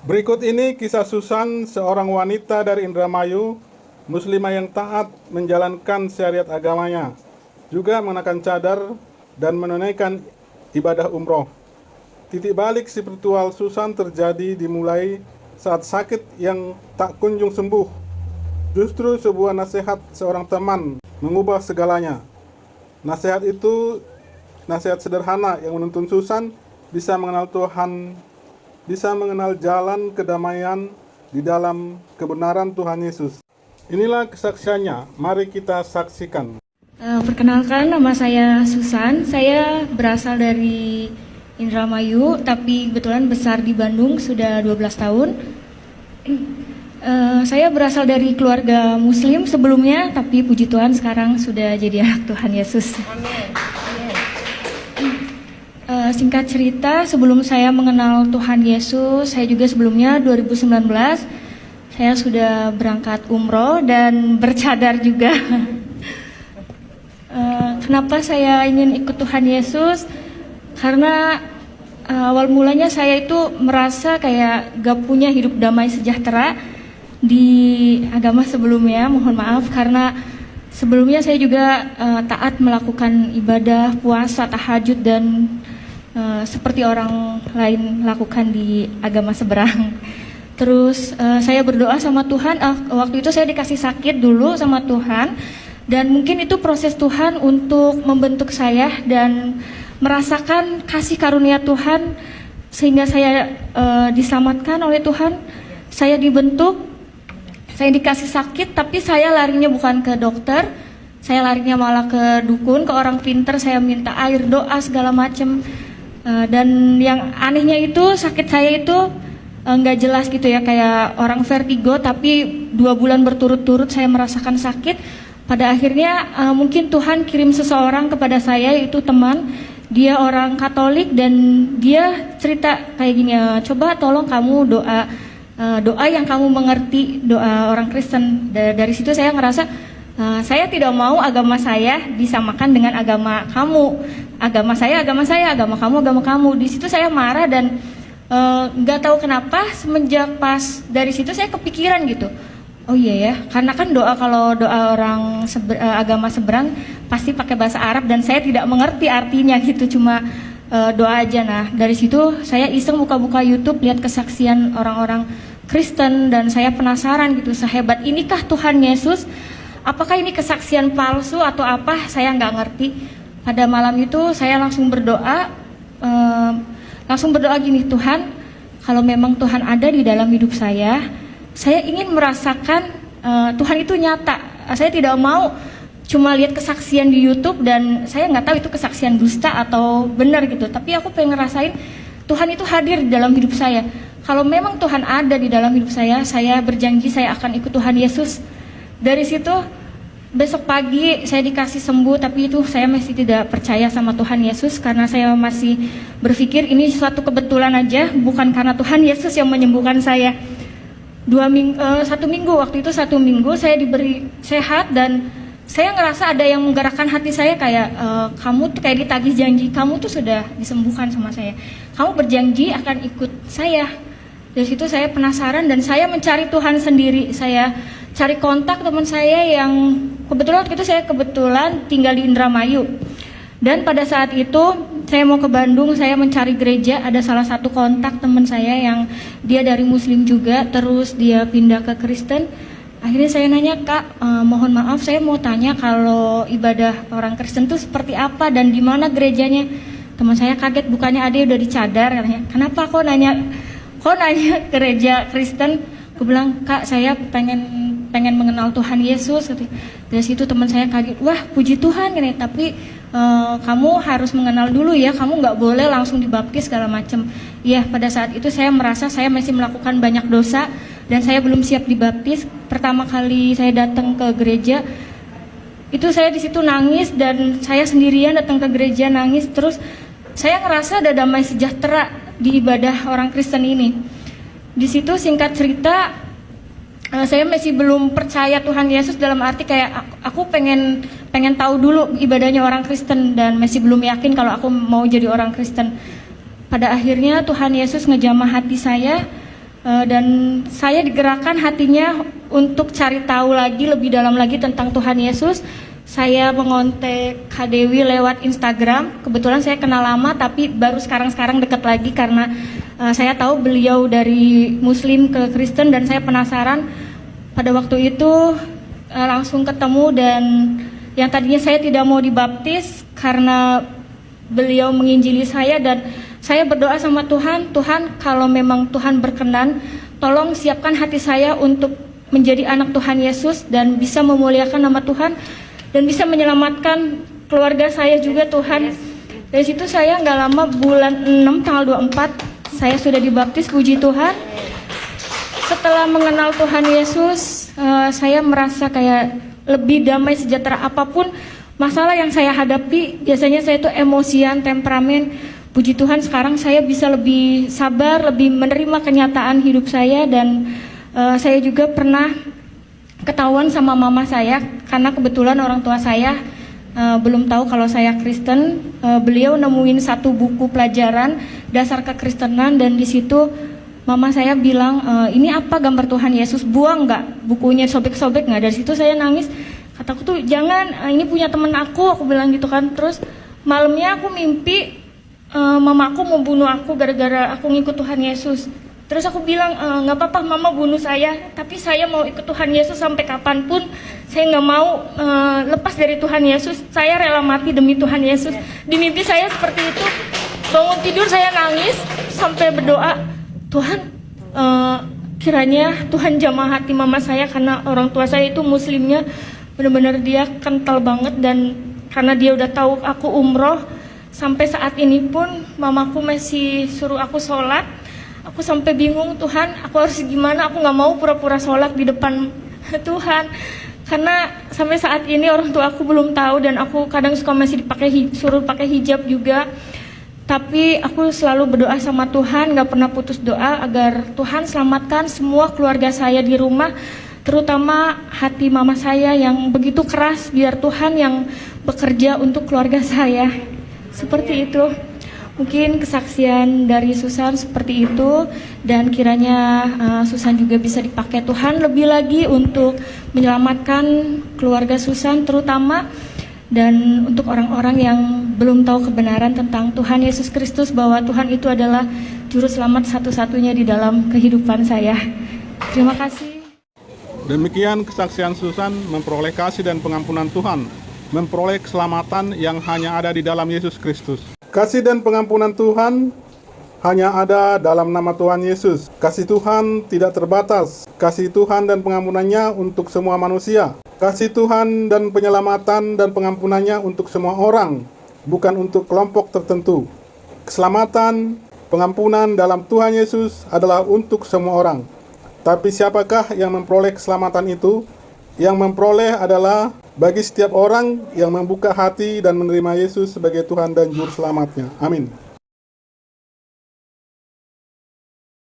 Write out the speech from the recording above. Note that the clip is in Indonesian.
Berikut ini kisah Susan, seorang wanita dari Indramayu, muslimah yang taat menjalankan syariat agamanya, juga mengenakan cadar dan menunaikan ibadah umroh. Titik balik spiritual Susan terjadi dimulai saat sakit yang tak kunjung sembuh. Justru sebuah nasihat seorang teman mengubah segalanya. Nasihat itu nasihat sederhana yang menuntun Susan bisa mengenal Tuhan, bisa mengenal jalan kedamaian di dalam kebenaran Tuhan Yesus. Inilah kesaksiannya, mari kita saksikan. Perkenalkan, nama saya Susan. Saya berasal dari Indramayu, tapi kebetulan besar di Bandung sudah 12 tahun. Saya berasal dari keluarga Muslim sebelumnya, tapi puji Tuhan sekarang sudah jadi anak Tuhan Yesus. Singkat cerita, sebelum saya mengenal Tuhan Yesus, saya juga sebelumnya 2019 saya sudah berangkat umroh dan bercadar juga. Kenapa saya ingin ikut Tuhan Yesus? Karena awal mulanya saya itu merasa kayak gak punya hidup damai sejahtera di agama sebelumnya. Mohon maaf karena sebelumnya saya juga taat melakukan ibadah, puasa, tahajud dan seperti orang lain lakukan di agama seberang. Terus saya berdoa sama Tuhan. Waktu itu saya dikasih sakit dulu sama Tuhan, dan mungkin itu proses Tuhan untuk membentuk saya dan merasakan kasih karunia Tuhan sehingga saya diselamatkan oleh Tuhan. Saya dibentuk, saya dikasih sakit, tapi saya larinya bukan ke dokter, saya larinya malah ke dukun, ke orang pinter. Saya minta air, doa segala macam. Dan yang anehnya itu sakit saya itu nggak jelas gitu ya, kayak orang vertigo, tapi 2 bulan berturut-turut saya merasakan sakit. Pada akhirnya mungkin Tuhan kirim seseorang kepada saya, yaitu teman. Dia orang Katolik dan dia cerita kayak gini, coba tolong kamu doa yang kamu mengerti, doa orang Kristen. Dari situ saya ngerasa saya tidak mau agama saya disamakan dengan agama kamu. Agama saya, agama kamu. Di situ saya marah dan nggak tahu kenapa semenjak pas dari situ saya kepikiran gitu. Oh iya ya, karena kan kalau doa orang agama seberang pasti pakai bahasa Arab dan saya tidak mengerti artinya gitu, cuma doa aja. Nah dari situ saya iseng buka-buka YouTube, lihat kesaksian orang-orang Kristen dan saya penasaran gitu, sehebat inikah Tuhan Yesus? Apakah ini kesaksian palsu atau apa? Saya nggak ngerti. Pada malam itu saya langsung berdoa gini, Tuhan, kalau memang Tuhan ada di dalam hidup saya ingin merasakan Tuhan itu nyata. Saya tidak mau cuma lihat kesaksian di YouTube dan saya nggak tahu itu kesaksian dusta atau benar gitu. Tapi aku pengen ngerasain Tuhan itu hadir di dalam hidup saya. Kalau memang Tuhan ada di dalam hidup saya berjanji saya akan ikut Tuhan Yesus. Dari situ besok pagi saya dikasih sembuh, tapi itu saya masih tidak percaya sama Tuhan Yesus karena saya masih berpikir ini suatu kebetulan aja, bukan karena Tuhan Yesus yang menyembuhkan saya. 1 minggu, waktu itu 1 minggu saya diberi sehat dan saya ngerasa ada yang menggerakkan hati saya kayak kamu tuh kayak ditagih janji, kamu tuh sudah disembuhkan sama saya, kamu berjanji akan ikut saya. Dari situ saya penasaran dan saya mencari Tuhan sendiri. Saya cari kontak teman saya yang kebetulan waktu itu saya tinggal di Indramayu. Dan pada saat itu saya mau ke Bandung, saya mencari gereja, ada salah satu kontak teman saya yang dia dari Muslim juga, terus dia pindah ke Kristen. Akhirnya saya nanya, Kak, mohon maaf saya mau tanya kalau ibadah orang Kristen itu seperti apa dan di mana gerejanya. Teman saya kaget, bukannya ada udah dicadar, katanya. Kenapa kok nanya gereja Kristen? Aku bilang, Kak, saya pengen mengenal Tuhan Yesus. Dari situ teman saya kaget, wah puji Tuhan ini, tapi kamu harus mengenal dulu ya, kamu nggak boleh langsung dibaptis segala macam. Iya, pada saat itu saya merasa saya masih melakukan banyak dosa dan saya belum siap dibaptis. Pertama kali saya datang ke gereja itu saya di situ nangis dan saya sendirian datang ke gereja nangis. Terus saya ngerasa ada damai sejahtera di ibadah orang Kristen ini. Di situ singkat cerita saya masih belum percaya Tuhan Yesus, dalam arti kayak aku pengen tahu dulu ibadahnya orang Kristen dan masih belum yakin kalau aku mau jadi orang Kristen. Pada akhirnya Tuhan Yesus ngejamah hati saya dan saya digerakkan hatinya untuk cari tahu lagi lebih dalam lagi tentang Tuhan Yesus. Saya mengontak Kak Dewi lewat Instagram. Kebetulan saya kenal lama, tapi baru sekarang dekat lagi karena saya tahu beliau dari Muslim ke Kristen dan saya penasaran. Pada waktu itu langsung ketemu, dan yang tadinya saya tidak mau dibaptis karena beliau menginjili saya, dan saya berdoa sama Tuhan, Tuhan kalau memang Tuhan berkenan, tolong siapkan hati saya untuk menjadi anak Tuhan Yesus dan bisa memuliakan nama Tuhan dan bisa menyelamatkan keluarga saya juga Tuhan. Dari situ saya nggak lama, bulan 6 tanggal 24 saya sudah dibaptis, puji Tuhan. Setelah mengenal Tuhan Yesus, saya merasa kayak lebih damai, sejahtera. Apapun masalah yang saya hadapi, biasanya saya itu emosian, temperamen. Puji Tuhan sekarang saya bisa lebih sabar, lebih menerima kenyataan hidup saya. Dan saya juga pernah ketahuan sama mama saya, karena kebetulan orang tua saya belum tahu kalau saya Kristen. Beliau nemuin satu buku pelajaran dasar kekristenan, dan di situ mama saya bilang, ini apa gambar Tuhan Yesus, buang nggak bukunya, sobek-sobek nggak. Dari situ saya nangis, kataku tuh jangan, ini punya temen aku bilang gitu kan. Terus malamnya aku mimpi mama aku mau bunuh aku gara-gara aku ngikut Tuhan Yesus. Terus aku bilang, nggak apa-apa mama bunuh saya, tapi saya mau ikut Tuhan Yesus sampai kapanpun. Saya nggak mau lepas dari Tuhan Yesus, saya rela mati demi Tuhan Yesus. Di mimpi saya seperti itu, bangun tidur saya nangis sampai berdoa, Tuhan kiranya Tuhan jamah hati mama saya, karena orang tua saya itu Muslimnya benar-benar dia kental banget. Dan karena dia udah tahu aku umroh, sampai saat ini pun mamaku masih suruh aku sholat. Aku sampai bingung, Tuhan aku harus gimana, aku gak mau pura-pura sholat di depan Tuhan. Karena sampai saat ini orang tua aku belum tahu, dan aku kadang suka masih suruh pakai hijab juga. Tapi aku selalu berdoa sama Tuhan, gak pernah putus doa agar Tuhan selamatkan semua keluarga saya di rumah, terutama hati mama saya yang begitu keras, biar Tuhan yang bekerja untuk keluarga saya. Seperti itu. Mungkin kesaksian dari Susan seperti itu, dan kiranya Susan juga bisa dipakai Tuhan lebih lagi untuk menyelamatkan keluarga Susan terutama, dan untuk orang-orang yang belum tahu kebenaran tentang Tuhan Yesus Kristus, bahwa Tuhan itu adalah juru selamat satu-satunya di dalam kehidupan saya. Terima kasih. Demikian kesaksian Susan memperoleh kasih dan pengampunan Tuhan, memperoleh keselamatan yang hanya ada di dalam Yesus Kristus. Kasih dan pengampunan Tuhan hanya ada dalam nama Tuhan Yesus. Kasih Tuhan tidak terbatas. Kasih Tuhan dan pengampunannya untuk semua manusia. Kasih Tuhan dan penyelamatan dan pengampunannya untuk semua orang, bukan untuk kelompok tertentu. Keselamatan, pengampunan dalam Tuhan Yesus adalah untuk semua orang. Tapi siapakah yang memperoleh keselamatan itu? Yang memperoleh adalah bagi setiap orang yang membuka hati dan menerima Yesus sebagai Tuhan dan Juru Selamatnya. Amin.